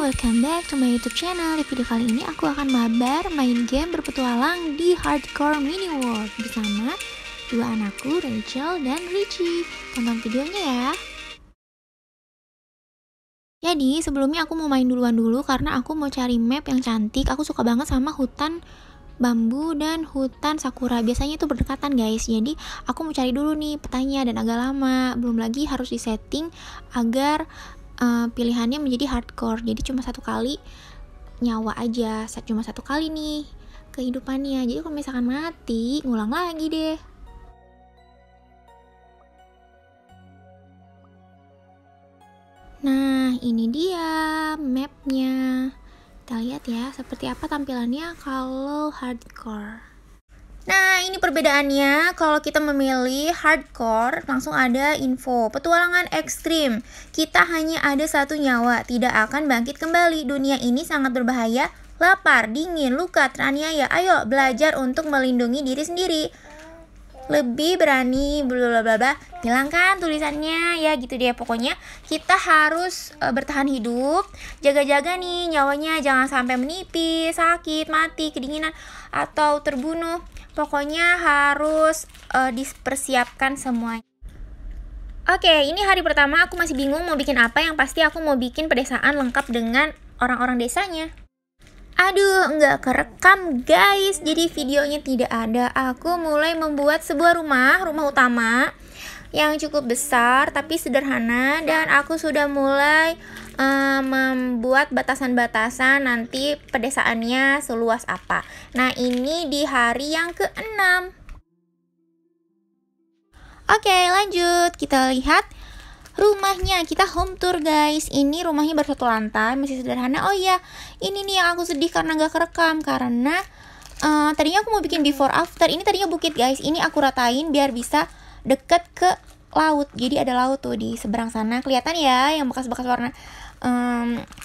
welcome back to my YouTube channel. Di video kali ini aku akan mabar main game berpetualang di Hardcore Mini World bersama dua anakku, Rachel dan Richie. Tonton videonya ya. Jadi sebelumnya aku mau main duluan dulu karena aku mau cari map yang cantik. Aku suka banget sama hutan bambu dan hutan sakura. Biasanya itu berdekatan guys. Jadi aku mau cari dulu nih petanya dan agak lama. Belum lagi harus disetting agar pilihannya menjadi hardcore. Jadi cuma satu kali nyawa aja, cuma satu kali nih kehidupannya. Jadi kalau misalkan mati, ngulang lagi deh. Nah, ini dia mapnya. Kita lihat ya, seperti apa tampilannya kalau hardcore. Nah, ini perbedaannya. Kalau kita memilih hardcore, langsung ada info petualangan ekstrim. Kita hanya ada satu nyawa, tidak akan bangkit kembali. Dunia ini sangat berbahaya. Lapar, dingin, luka, teraniaya. Ayo belajar untuk melindungi diri sendiri. Lebih berani, blablabla. Hilangkan tulisannya ya, gitu deh. Pokoknya kita harus bertahan hidup. Jaga-jaga nih nyawanya, jangan sampai menipis, sakit, mati, kedinginan, atau terbunuh. Pokoknya harus dipersiapkan semuanya. Oke, ini hari pertama aku masih bingung mau bikin apa. Yang pasti aku mau bikin pedesaan lengkap dengan orang-orang desanya. Aduh, nggak kerekam guys. Jadi videonya tidak ada. Aku mulai membuat sebuah rumah utama yang cukup besar tapi sederhana. Dan aku sudah mulai membuat batasan-batasan nanti pedesaannya seluas apa. Nah, ini di hari yang ke-6. Oke, lanjut. Kita lihat rumahnya. Kita home tour guys. Ini rumahnya bersatu lantai, masih sederhana. Oh iya, ini nih yang aku sedih karena gak kerekam. Karena tadinya aku mau bikin before after. Ini tadinya bukit guys. Ini aku ratain biar bisa deket ke laut. Jadi ada laut tuh di seberang sana. Kelihatan ya yang bekas-bekas warna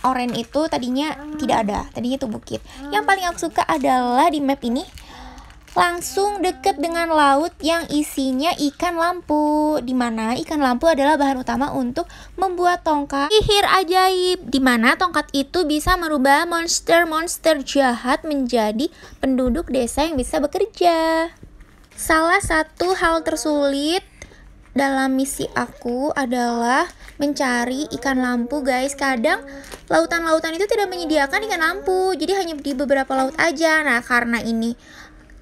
oranye itu tadinya tidak ada. Tadinya itu bukit. Yang paling aku suka adalah di map ini langsung deket dengan laut yang isinya ikan lampu, dimana ikan lampu adalah bahan utama untuk membuat tongkat sihir ajaib, dimana tongkat itu bisa merubah monster-monster jahat menjadi penduduk desa yang bisa bekerja. Salah satu hal tersulit dalam misi aku adalah mencari ikan lampu guys. Kadang lautan-lautan itu tidak menyediakan ikan lampu, jadi hanya di beberapa laut aja. Nah, karena ini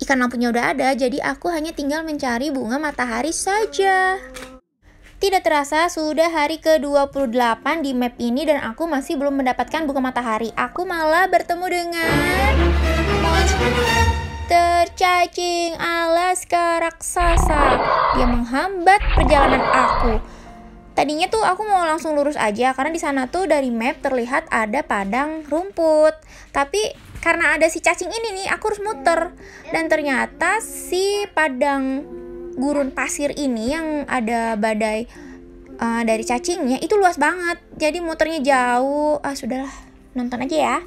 ikan lampunya udah ada, jadi aku hanya tinggal mencari bunga matahari saja. Tidak terasa sudah hari ke-28 di map ini dan aku masih belum mendapatkan bunga matahari. Aku malah bertemu dengan monster cacing Alaska raksasa. Dia menghambat perjalanan aku. Tadinya tuh aku mau langsung lurus aja karena di sana tuh dari map terlihat ada padang rumput. Tapi karena ada si cacing ini nih, aku harus muter. Dan ternyata si padang gurun pasir ini yang ada badai dari cacingnya itu luas banget. Jadi muternya jauh. Sudahlah, nonton aja ya.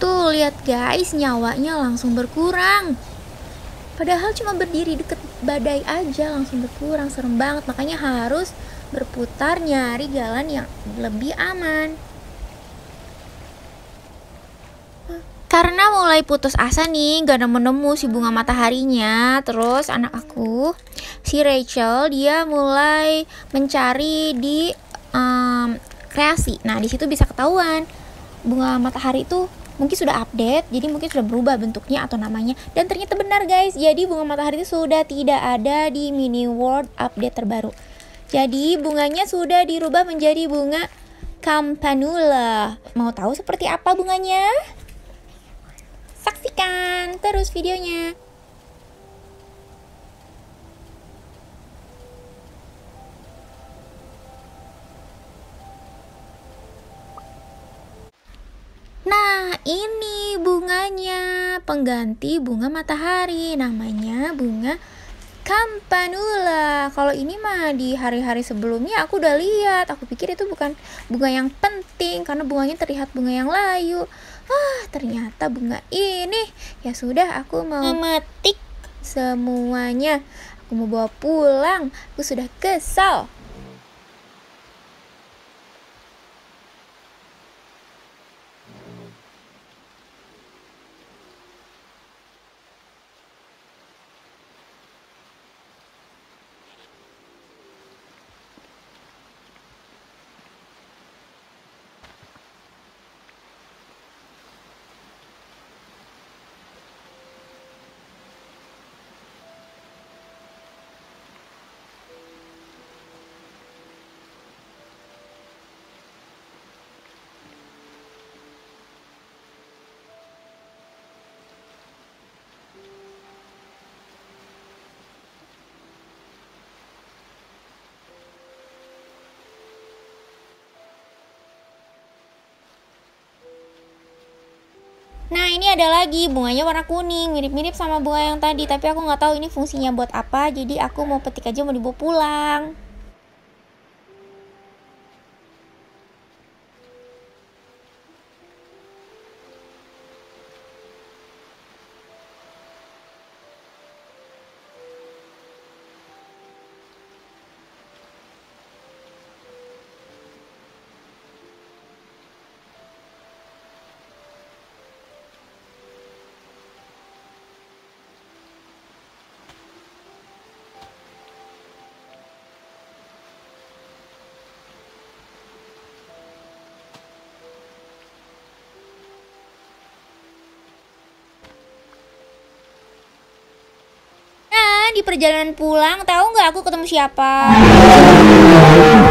Tuh, lihat guys, nyawanya langsung berkurang. Padahal cuma berdiri deket badai aja langsung berkurang, serem banget. Makanya harus berputar nyari jalan yang lebih aman. Karena mulai putus asa nih, gak nemu-nemu si bunga mataharinya. Terus anak aku, si Rachel, dia mulai mencari di kreasi. Nah, di situ bisa ketahuan bunga matahari itu mungkin sudah update, jadi mungkin sudah berubah bentuknya atau namanya. Dan ternyata benar guys, jadi bunga matahari itu sudah tidak ada di mini world update terbaru. Jadi bunganya sudah dirubah menjadi bunga campanula. Mau tahu seperti apa bunganya? Saksikan terus videonya. Nah, ini bunganya, pengganti bunga matahari, namanya bunga campanula. Kalau ini mah di hari-hari sebelumnya aku udah lihat. Aku pikir itu bukan bunga yang penting karena bunganya terlihat bunga yang layu. Ternyata bunga ini. Ya sudah, aku mau memetik semuanya. Aku mau bawa pulang. Aku sudah kesal. Nah, ini ada lagi bunganya warna kuning, mirip-mirip sama bunga yang tadi, tapi aku nggak tahu ini fungsinya buat apa. Jadi aku mau petik aja, mau dibawa pulang. Di perjalanan pulang, tahu nggak aku ketemu siapa?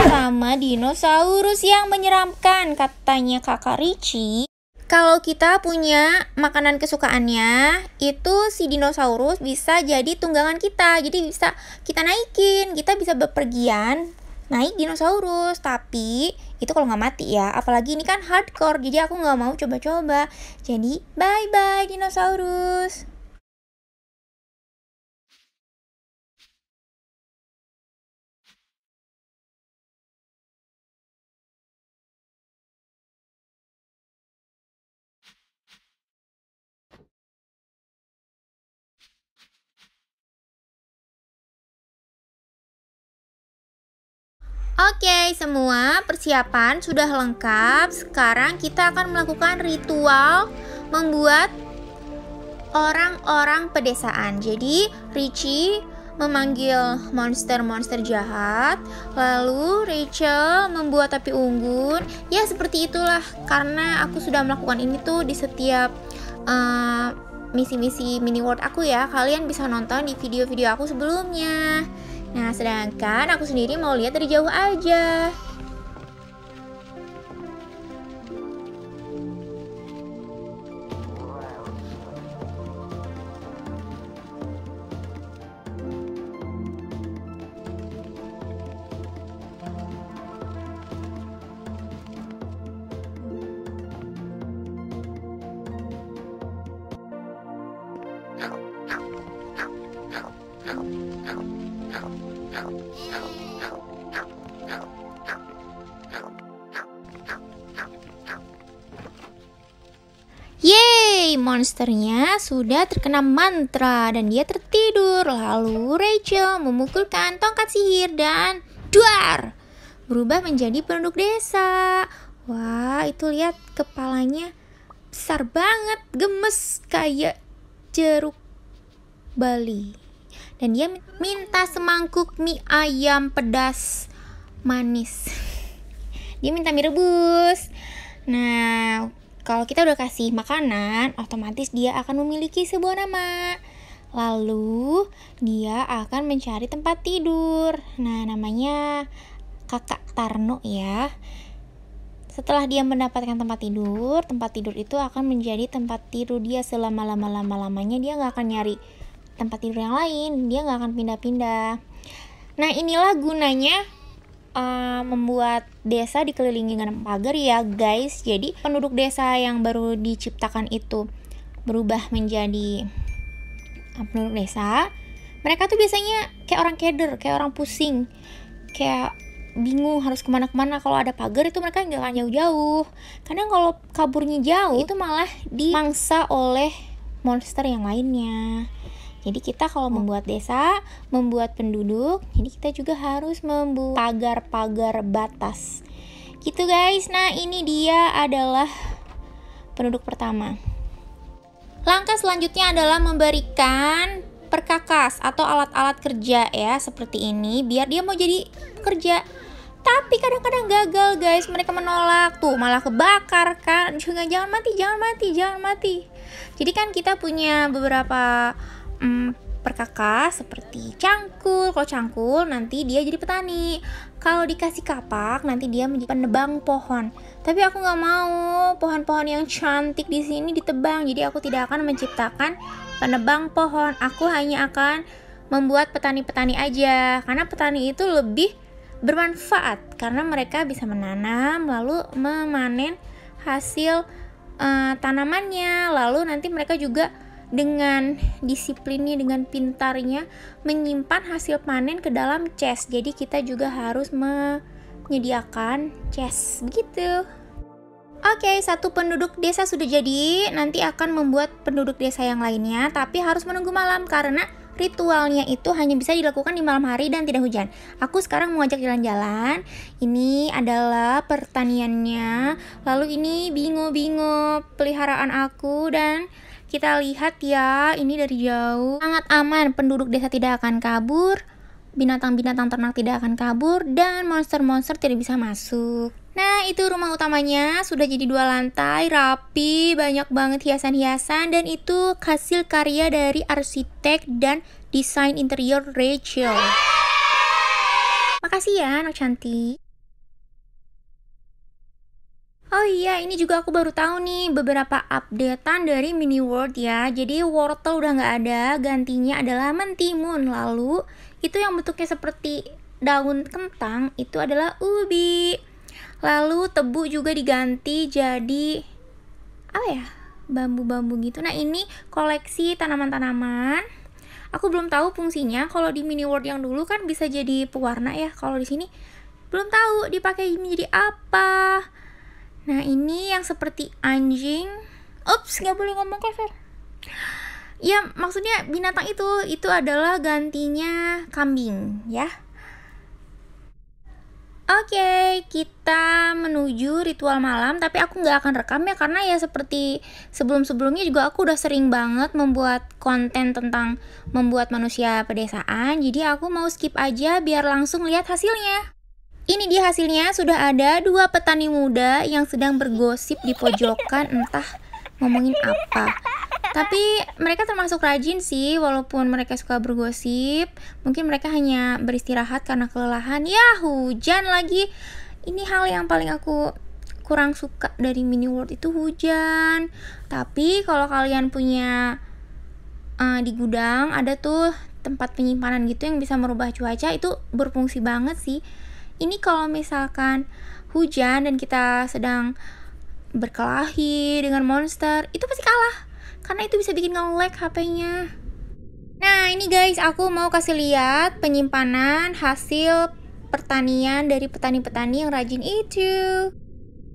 Sama dinosaurus yang menyeramkan. Katanya kakak Richie, kalau kita punya makanan kesukaannya, itu si dinosaurus bisa jadi tunggangan kita. Jadi bisa kita naikin, kita bisa bepergian naik dinosaurus. Tapi itu kalau nggak mati ya, apalagi ini kan hardcore, jadi aku nggak mau coba-coba. Jadi bye-bye dinosaurus. Oke, semua persiapan sudah lengkap. Sekarang kita akan melakukan ritual membuat orang-orang pedesaan. Jadi, Richie memanggil monster-monster jahat, lalu Rachel membuat api unggun. Ya, seperti itulah. Karena aku sudah melakukan ini tuh di setiap misi-misi mini world aku ya. Kalian bisa nonton di video-video aku sebelumnya. Nah, sedangkan aku sendiri mau lihat dari jauh aja. Yeay, si monsternya sudah terkena mantra dan dia tertidur. Lalu Rachel memukulkan tongkat sihir dan duar, berubah menjadi penduduk desa. Wah, itu lihat kepalanya besar banget, gemes kayak jeruk Bali. Dan dia minta semangkuk mie ayam pedas manis. Dia minta mie rebus. Nah, kalau kita udah kasih makanan, otomatis dia akan memiliki sebuah nama. Lalu dia akan mencari tempat tidur. Nah, namanya Kakak Tarno ya. Setelah dia mendapatkan tempat tidur itu akan menjadi tempat tidur dia selama-lamanya. Dia gak akan nyari tempat tidur yang lain, dia gak akan pindah-pindah. Nah, inilah gunanya membuat desa dikelilingi dengan pagar ya guys. Jadi penduduk desa yang baru diciptakan itu berubah menjadi penduduk desa. Mereka tuh biasanya kayak orang keder, kayak orang pusing, kayak bingung harus kemana-kemana. Kalau ada pagar itu mereka nggak akan jauh-jauh. Kadang kalau kaburnya jauh itu malah dimangsa oleh monster yang lainnya. Jadi kita kalau membuat desa, membuat penduduk, jadi kita juga harus membuat pagar-pagar batas gitu guys. Nah, ini dia adalah penduduk pertama. Langkah selanjutnya adalah memberikan perkakas atau alat-alat kerja ya, seperti ini, biar dia mau jadi kerja. Tapi kadang-kadang gagal guys, mereka menolak, tuh malah kebakar kan. Jangan mati. Jadi kan kita punya beberapa perkakas seperti cangkul. Kalau cangkul nanti dia jadi petani. Kalau dikasih kapak nanti dia menjadi penebang pohon. Tapi aku nggak mau pohon-pohon yang cantik di sini ditebang. Jadi aku tidak akan menciptakan penebang pohon. Aku hanya akan membuat petani-petani aja. Karena petani itu lebih bermanfaat karena mereka bisa menanam lalu memanen hasil tanamannya. Lalu nanti mereka juga dengan disiplinnya, dengan pintarnya menyimpan hasil panen ke dalam chest. Jadi kita juga harus menyediakan chest begitu. Oke, satu penduduk desa sudah jadi. Nanti akan membuat penduduk desa yang lainnya, tapi harus menunggu malam karena ritualnya itu hanya bisa dilakukan di malam hari dan tidak hujan. Aku sekarang mau ajak jalan-jalan. Ini adalah pertaniannya. Lalu ini bingo-bingo peliharaan aku, dan kita lihat ya, ini dari jauh. Sangat aman, penduduk desa tidak akan kabur, binatang-binatang ternak tidak akan kabur, dan monster-monster tidak bisa masuk. Nah, itu rumah utamanya, sudah jadi 2 lantai, rapi, banyak banget hiasan-hiasan, dan itu hasil karya dari arsitek dan desain interior Rachel. Makasih ya, anak cantik. Oh iya, ini juga aku baru tahu nih beberapa updatean dari Mini World ya. Jadi wortel udah nggak ada, gantinya adalah mentimun. Lalu itu yang bentuknya seperti daun kentang itu adalah ubi. Lalu tebu juga diganti jadi apa ya, bambu-bambu gitu. Nah, ini koleksi tanaman-tanaman. Aku belum tahu fungsinya. Kalau di Mini World yang dulu kan bisa jadi pewarna ya. Kalau di sini belum tahu dipakai menjadi apa. Nah, ini yang seperti anjing. Ups, nggak boleh ngomong kasar. Ya, maksudnya binatang itu adalah gantinya kambing ya. Oke, kita menuju ritual malam, tapi aku nggak akan rekam ya, karena ya seperti sebelum-sebelumnya juga aku udah sering banget membuat konten tentang membuat manusia pedesaan. Jadi aku mau skip aja biar langsung lihat hasilnya. Ini dia hasilnya, sudah ada 2 petani muda yang sedang bergosip di pojokan, entah ngomongin apa. Tapi mereka termasuk rajin sih, walaupun mereka suka bergosip. Mungkin mereka hanya beristirahat karena kelelahan. Ya, hujan lagi. Ini hal yang paling aku kurang suka dari Mini World itu hujan. Tapi kalau kalian punya di gudang ada tuh tempat penyimpanan gitu yang bisa merubah cuaca, itu berfungsi banget sih. Ini kalau misalkan hujan dan kita sedang berkelahi dengan monster, itu pasti kalah. Karena itu bisa bikin nge-lag HP-nya. Nah, ini guys, aku mau kasih lihat penyimpanan hasil pertanian dari petani-petani yang rajin itu.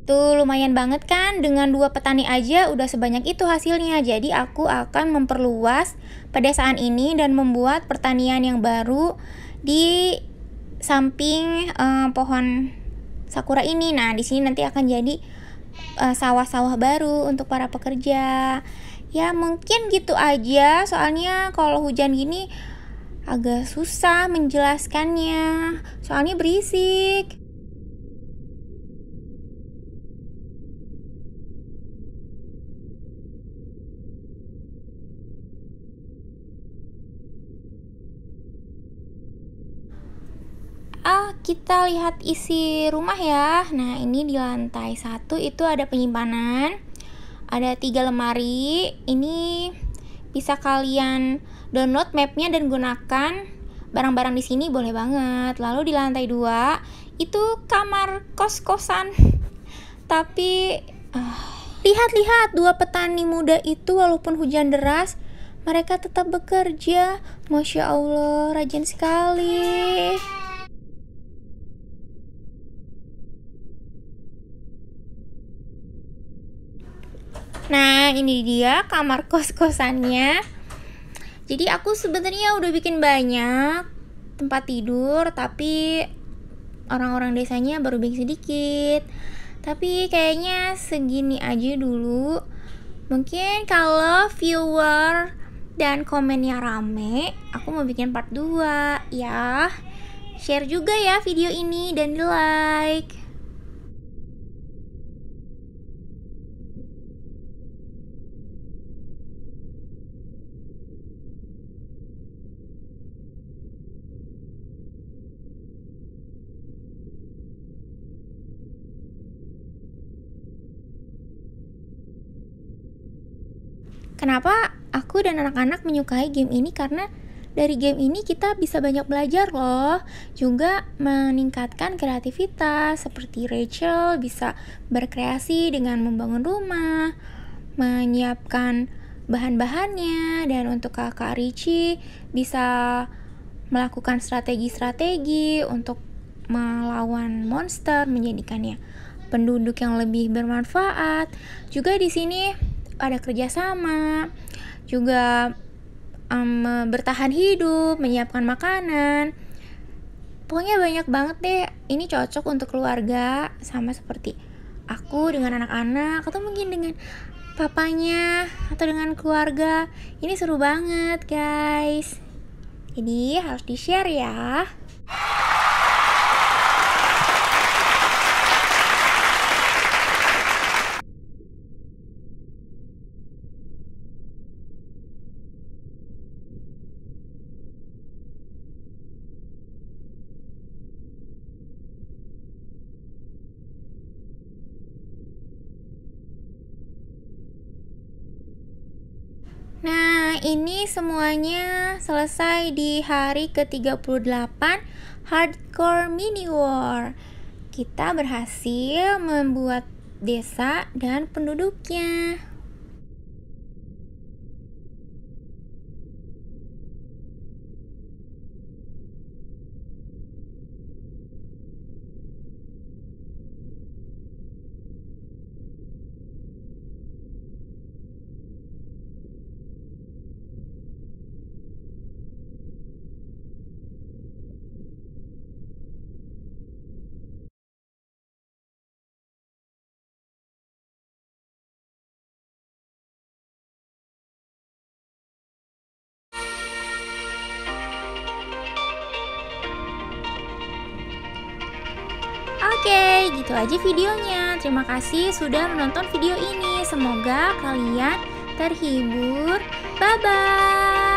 Tuh lumayan banget kan, dengan 2 petani aja udah sebanyak itu hasilnya. Jadi aku akan memperluas pedesaan ini dan membuat pertanian yang baru di samping pohon sakura ini. Nah, di sini nanti akan jadi sawah-sawah baru untuk para pekerja. Ya mungkin gitu aja, soalnya kalau hujan gini agak susah menjelaskannya, soalnya berisik. Kita lihat isi rumah ya. Nah, ini di lantai 1 itu ada penyimpanan. Ada 3 lemari. Ini bisa kalian download mapnya dan gunakan barang-barang di sini, boleh banget. Lalu di lantai 2 itu kamar kos-kosan. Tapi lihat-lihat, 2 petani muda itu walaupun hujan deras, mereka tetap bekerja. Masya Allah, rajin sekali. Nah, ini dia kamar kos-kosannya. Jadi aku sebenarnya udah bikin banyak tempat tidur, tapi orang-orang desanya baru bikin sedikit. Tapi kayaknya segini aja dulu. Mungkin kalau viewer dan komennya rame, aku mau bikin part 2 ya. Share juga ya video ini dan di like. Kenapa aku dan anak-anak menyukai game ini? Karena dari game ini kita bisa banyak belajar loh. Juga meningkatkan kreativitas. Seperti Rachel bisa berkreasi dengan membangun rumah, menyiapkan bahan-bahannya. Dan untuk kakak Richie bisa melakukan strategi-strategi untuk melawan monster, menjadikannya penduduk yang lebih bermanfaat. Juga di sini ada kerjasama, juga bertahan hidup, menyiapkan makanan. Pokoknya banyak banget deh. Ini cocok untuk keluarga, sama seperti aku dengan anak-anak, atau mungkin dengan papanya, atau dengan keluarga. Ini seru banget guys. Jadi harus di-share ya. Nah, ini semuanya selesai di hari ke-38 Hardcore Mini War. Kita berhasil membuat desa dan penduduknya. Oke, gitu aja videonya. Terima kasih sudah menonton video ini. Semoga kalian terhibur. Bye-bye.